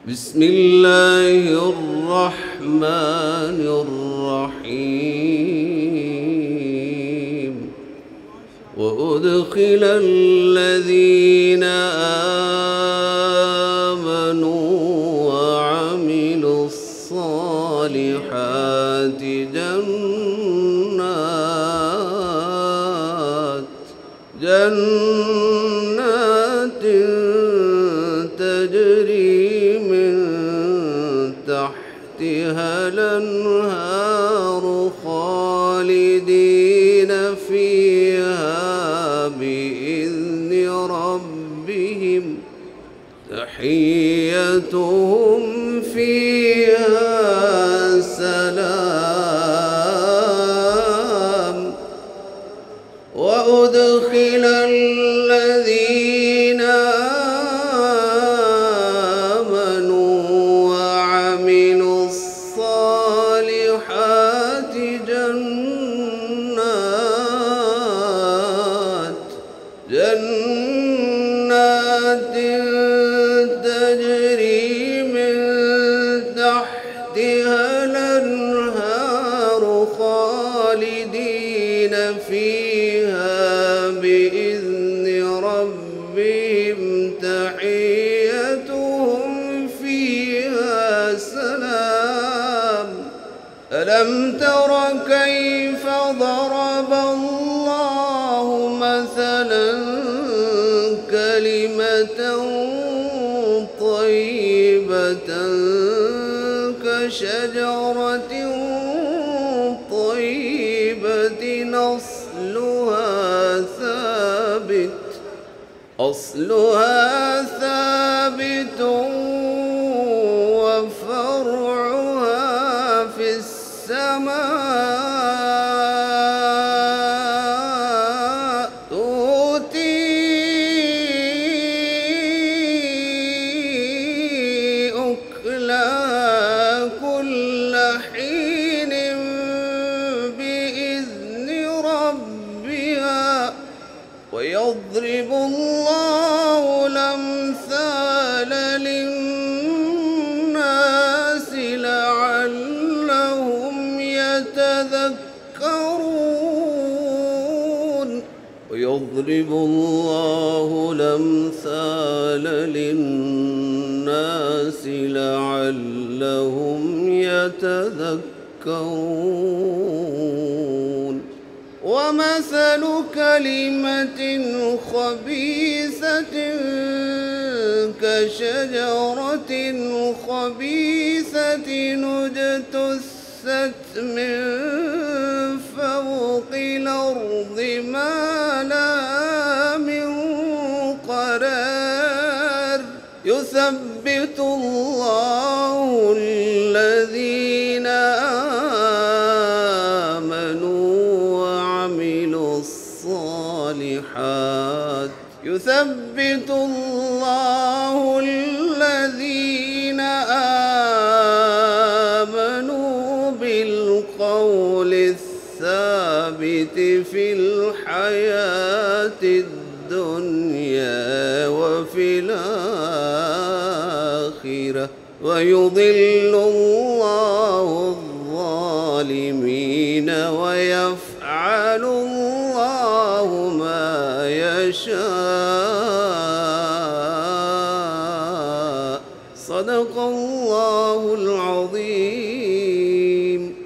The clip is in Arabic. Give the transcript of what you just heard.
بسم الله الرحمن الرحيم وأدخل الذين آمنوا وعملوا الصالحات جنات تجري من تحتها الأنهار خالدين فيها بإذن ربهم تحيتهم فيها سلام وأدخل الذين آمنوا وعملوا الصالحات جنات تجري من تحتها الأنهار خالدين فيها بإذن ربهم تحيتهم فيها سلام ألم تر كيف ضرب الله مثلا كلمة طيبة كشجرة طيبة أصلها ثابت وفرعها في السماء تؤتي أكلها كل حين بإذن ربها ويضرب الله الأمثال للناس لعلهم يتذكرون ويضرب الله الأمثال للناس لعلهم يتذكرون ومثل كلمة خبيثة كشجرة خبيثة اجتثت من فوق الأرض ما لها من قرار يثبت الله الذين يثبت الله الذين آمنوا بالقول الثابت في الحياة الدنيا وفي الآخرة ويضل الله الظالمين ويفعل الله ما يشاء صدق الله العظيم.